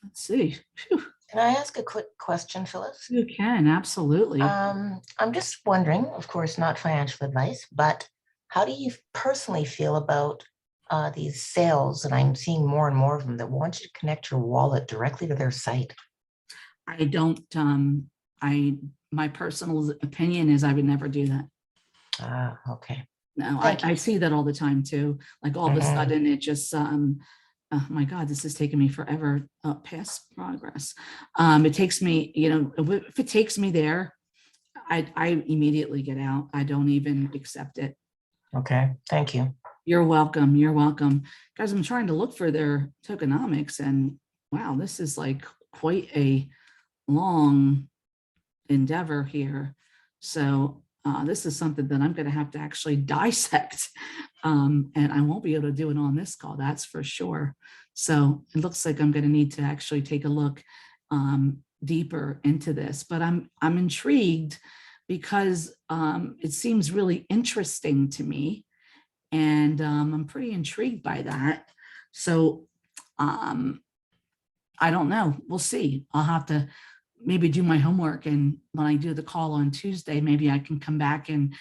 let's see. Whew. Can I ask a quick question, Phyllis? You can, absolutely. I'm just wondering, of course, not financial advice, but how do you personally feel about these sales that I'm seeing more and more of them that want you to connect your wallet directly to their site? I don't, my personal opinion is I would never do that. Ah, okay. No, I see that all the time too. Like all of a sudden it just, oh my God, this is taking me forever past progress. It takes me, you know, if it takes me there, I immediately get out. I don't even accept it. Okay, thank you. You're welcome. You're welcome. Guys, I'm trying to look for their tokenomics and wow, this is like quite a long endeavor here. So this is something that I'm going to have to actually dissect. And I won't be able to do it on this call, that's for sure. So it looks like I'm going to need to actually take a look deeper into this, but I'm intrigued because it seems really interesting to me. And I'm pretty intrigued by that. So I don't know. We'll see. I'll have to maybe do my homework, and when I do the call on Tuesday, maybe I can come back and,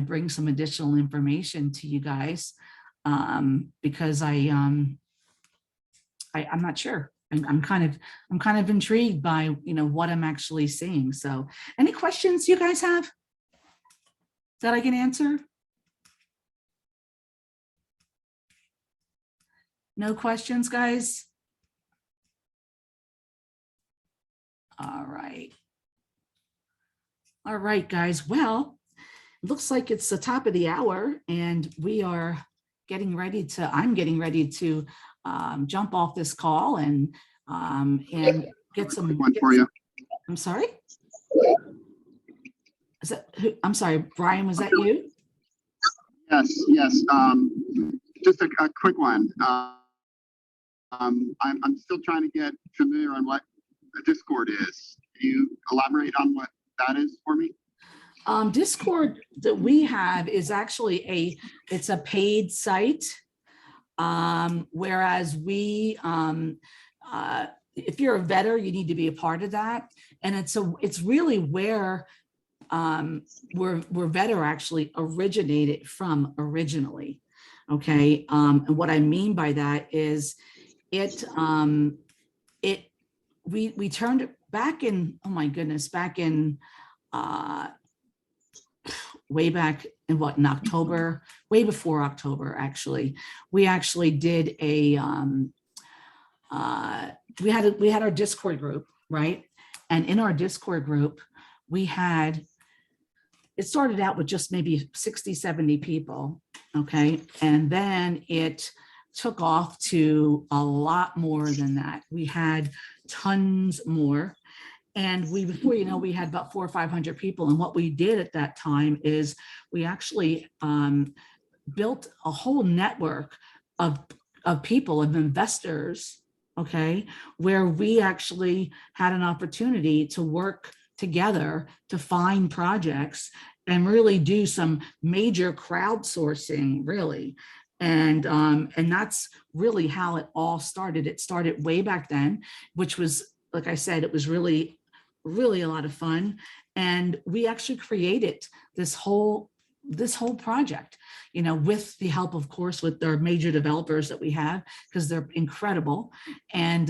bring some additional information to you guys, because I'm not sure. I'm kind of intrigued by, what I'm actually seeing. So any questions you guys have that I can answer? No questions, guys? All right. All right, guys. Well, it looks like it's the top of the hour, and we are I'm getting ready to jump off this call and get some one for you. I'm sorry. Is that who? I'm sorry, Brian, was that you? Yes. Just a quick one. I'm still trying to get familiar on what a Discord is. Can you elaborate on what that is for me? Discord that we have is actually it's a paid site. Whereas we, if you're a vetter, you need to be a part of that. And it's really where vetter actually originated from originally. Okay. And what I mean by that is we turned it back in, oh my goodness, back in, way back in October, way before October, actually. We actually did we had our Discord group, right? And in our Discord group, it started out with just maybe 60, 70 people, okay? And then it took off to a lot more than that. We had tons more. And before you know, we had about 400 or 500 people. And what we did at that time is we actually built a whole network of people, of investors, okay, where we actually had an opportunity to work together to find projects and really do some major crowdsourcing, really. And that's really how it all started. It started way back then, which was, like I said, it was really a lot of fun. And we actually created this whole project, with the help, of course, with our major developers that we have, because they're incredible. And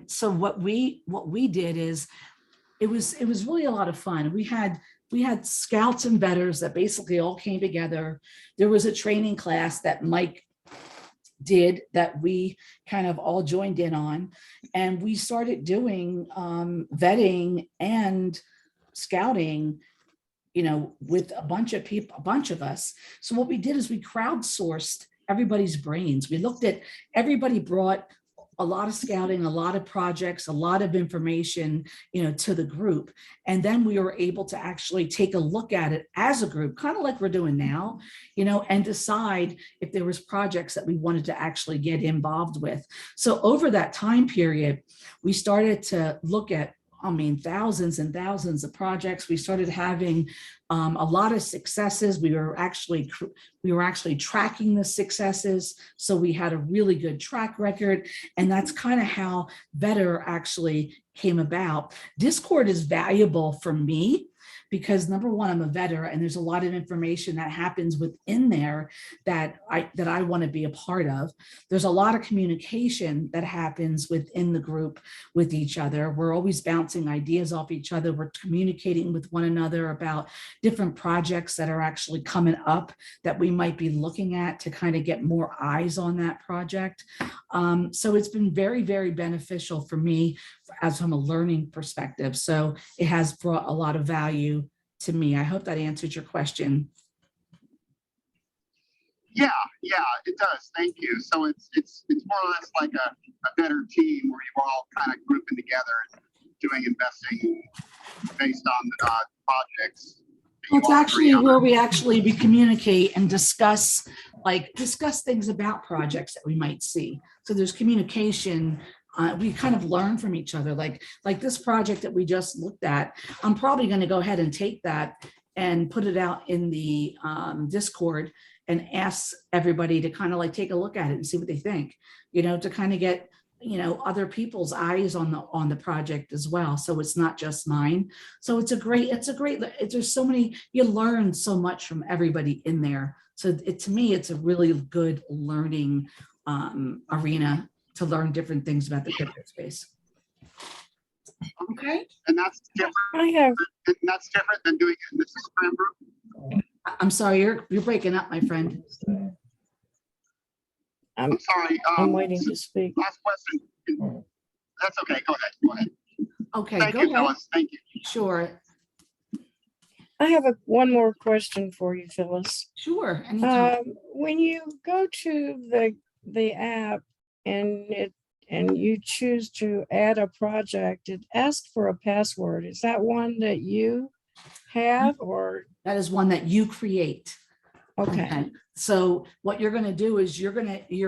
so what we did is it was really a lot of fun. We had scouts and vetters that basically all came together. There was a training class that Mike did that we kind of all joined in on, and we started doing vetting and scouting, with a bunch of people, a bunch of us. So what we did is we crowdsourced everybody's brains. We looked at, everybody brought a lot of scouting, a lot of projects, a lot of information, to the group. And then we were able to actually take a look at it as a group, kind of like we're doing now, and decide if there was projects that we wanted to actually get involved with. So over that time period, we started to look at, thousands and thousands of projects. We started having a lot of successes. We were actually tracking the successes. So we had a really good track record. And that's kind of how Vetter actually came about. Discord is valuable for me because, number one, I'm a vetter, and there's a lot of information that happens within there that I want to be a part of. There's a lot of communication that happens within the group with each other. We're always bouncing ideas off each other. We're communicating with one another about different projects that are actually coming up that we might be looking at to kind of get more eyes on that project. So it's been very, very beneficial for me as from a learning perspective. So it has brought a lot of value to me. I hope that answered your question. Yeah, it does. Thank you. So it's more or less like a better team where you're all kind of grouping together and doing investing based on the projects. Well, it's actually where we communicate and discuss things about projects that we might see. So there's communication. We kind of learn from each other. Like this project that we just looked at, I'm probably going to go ahead and take that and put it out in the Discord and asks everybody to kind of like take a look at it and see what they think, to kind of get, other people's eyes on the project as well. So it's not just mine. So there's so many, you learn so much from everybody in there. So to me, it's a really good learning arena to learn different things about the crypto space. Okay. And that's different. That's different than doing it in the Scrum group. I'm sorry, you're breaking up, my friend. I'm sorry. I'm waiting to speak. Last question. That's okay. Go ahead. Okay, Thank go you, ahead. Phyllis. Thank you. Sure, I have one more question for you, Phyllis. sure. Anytime. When you go to the app and you choose to add a project, it asks for a password. Is that one that you have, or? That is one that you create. Okay. So what you're going to do is your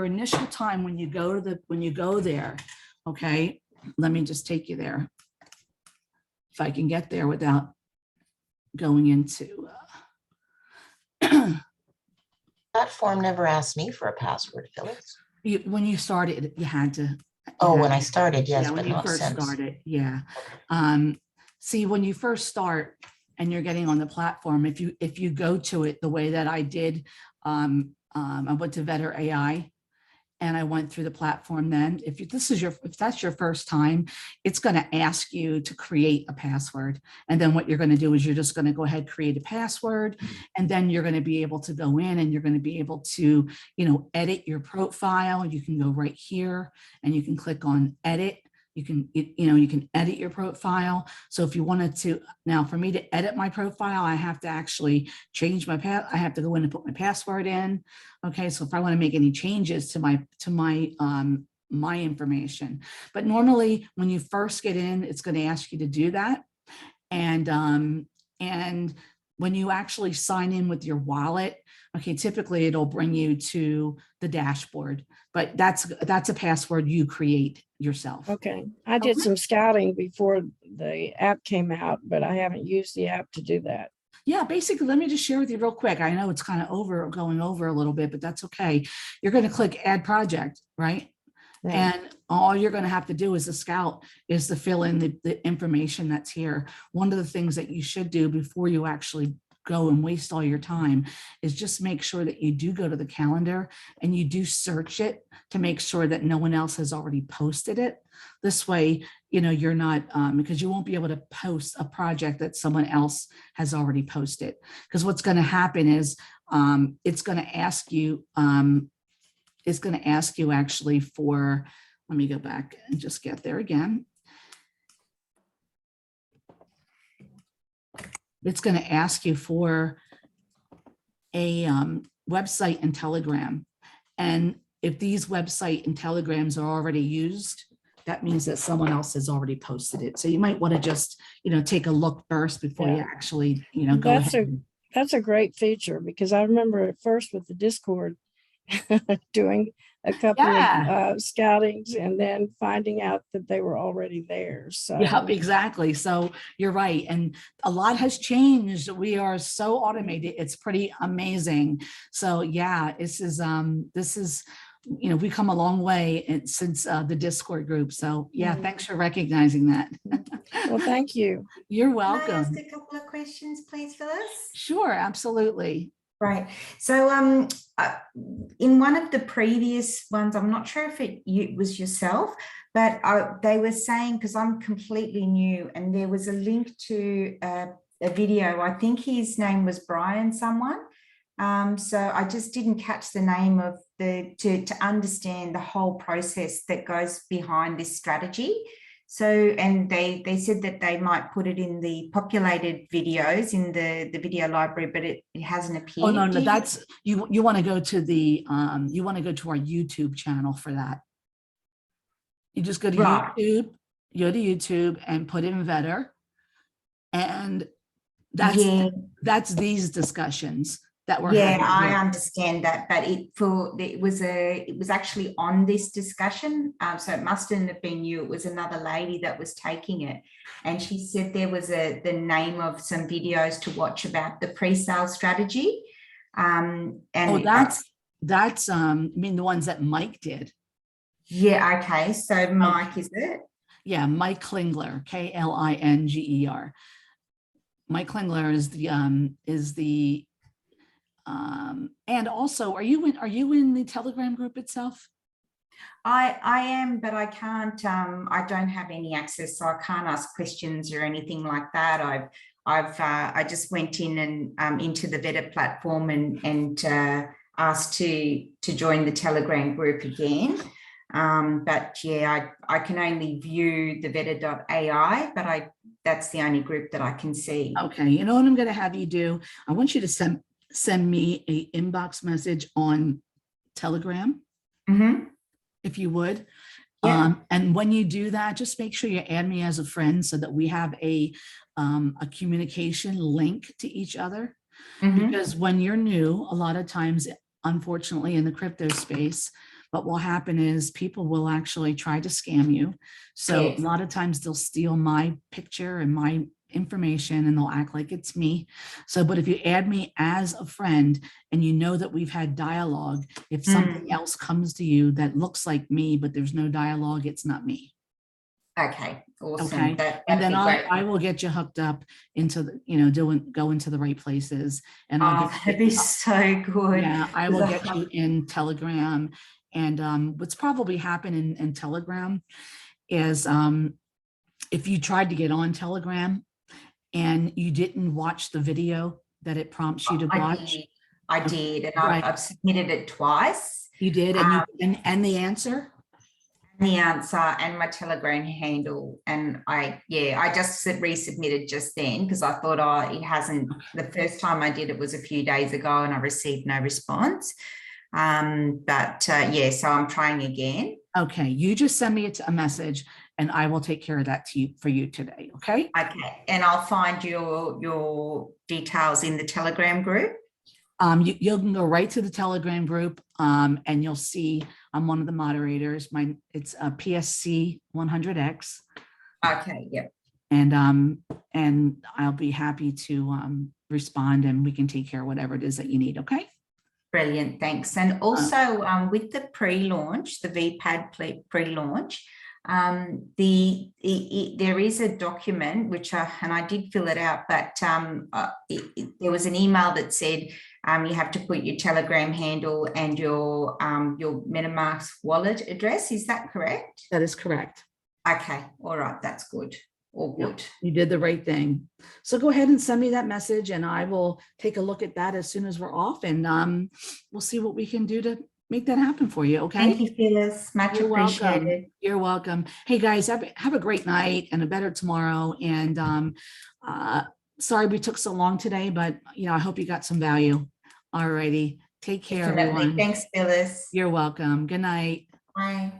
initial time when you go there. Okay. Let me just take you there. If I can get there without going into. That form never asked me for a password, Phyllis. When you started, you had to. Oh, when I started, yes, Yeah, but when you not first since. started, yeah. See, when you first start and you're getting on the platform, if you go to it the way that I did, I went to Vetter AI and I went through the platform. Then if that's your first time, it's going to ask you to create a password. And then what you're going to do is you're just going to go ahead, create a password, and then you're going to be able to go in and you're going to be able to, edit your profile. You can go right here and you can click on edit. You can edit your profile. So if you wanted to, now for me to edit my profile, I have to actually change I have to go in and put my password in. Okay. So if I want to make any changes to my information, but normally when you first get in, it's going to ask you to do that. And when you actually sign in with your wallet, okay, typically it'll bring you to the dashboard, but that's a password you create yourself. Okay. I did some scouting before the app came out, but I haven't used the app to do that. Yeah, basically, let me just share with you real quick. I know it's kind of going over a little bit, but that's okay. You're going to click add project, right? Right. And all you're going to have to do as a scout is to fill in the information that's here. One of the things that you should do before you actually go and waste all your time is just make sure that you do go to the calendar and you do search it to make sure that no one else has already posted it. This way, you're not, because you won't be able to post a project that someone else has already posted. Because what's going to happen is it's going to ask you, actually for, let me go back and just get there again. It's going to ask you for a website and Telegram. And if these website and Telegrams are already used, that means that someone else has already posted it. So you might want to just, take a look first before you actually, go ahead. That's a great feature, because I remember at first with the Discord doing a couple of scoutings and then finding out that they were already there. So yeah, exactly. So you're right. And a lot has changed. We are so automated. It's pretty amazing. So yeah, this is we've come a long way since the Discord group. So yeah, thanks for recognizing that. Well, thank you. You're Can I welcome. ask a couple of questions, please, Phyllis? Sure, absolutely. Right. So in one of the previous ones, I'm not sure if it was yourself, but they were saying, because I'm completely new, and there was a link to a video. I think his name was Brian someone. So I just didn't catch the name of to understand the whole process that goes behind this strategy. So, and they said that they might put it in the populated videos in the video library, but it hasn't appeared. Oh, no, that's, you want to go to the, you want to go to our YouTube channel for that. You just go to YouTube, and put in Vetter. And that's these discussions that we're having. I understand that, but it was actually on this discussion, so it mustn't have been you. It was another lady that was taking it, and she said there was the name of some videos to watch about the pre-sale strategy. And Oh, that's I mean, the ones that Mike did. yeah, okay. So Mike, is it? Yeah, Mike Klingler, Klinger. Mike Klingler is the and also, are you in the Telegram group itself? I am, but I can't, I don't have any access, so I can't ask questions or anything like that. I just went in and into the Veda platform and asked to join the Telegram group again. But yeah, I can only view the Veda.ai, but that's the only group that I can see. Okay, you know what I'm going to have you do? I want you to send me a inbox message on Telegram, if you would. Yeah. And when you do that, just make sure you add me as a friend so that we have a communication link to each other. Because when you're new, a lot of times, unfortunately, in the crypto space, what will happen is people will actually try to scam you. So Yes. a lot of times they'll steal my picture and my information and they'll act like it's me. So, but if you add me as a friend and you know that we've had dialogue, if something else comes to you that looks like me, but there's no dialogue, it's not me. Okay, awesome. Okay. And then great. I will get you hooked up into the, go into the right places. And I'll get that'd be so good. yeah, I will get you in Telegram. And what's probably happened in Telegram is if you tried to get on Telegram and you didn't watch the video that it prompts you to watch. I did, and Right. I've submitted it twice. You did, and and the answer? The answer and my Telegram handle, and I just resubmitted just then because I thought, oh, it hasn't. The first time I did it was a few days ago, and I received no response. Yeah, so I'm trying again. Okay, you just send me a message, and I will take care of that for you today. Okay. Okay, and I'll find your details in the Telegram group. You can go right to the Telegram group, and you'll see I'm one of the moderators. It's a PSC 100X. Okay, yep. And I'll be happy to respond, and we can take care of whatever it is that you need. Okay. Brilliant, thanks. And also with the pre-launch, the VPAD pre-launch, there is a document which and I did fill it out, but there was an email that said you have to put your Telegram handle and your MetaMask wallet address. Is that correct? That is correct. Okay, all right, that's good. All good. You did the right thing. So go ahead and send me that message, and I will take a look at that as soon as we're off, and we'll see what we can do to make that happen for you. Okay. Thank you, Phyllis. Much appreciated. Welcome. You're welcome. Hey guys, have a great night and a better tomorrow. And sorry we took so long today, but I hope you got some value. All righty. Take care, Definitely. everyone. Thanks, Phyllis. You're welcome. Good night. Bye.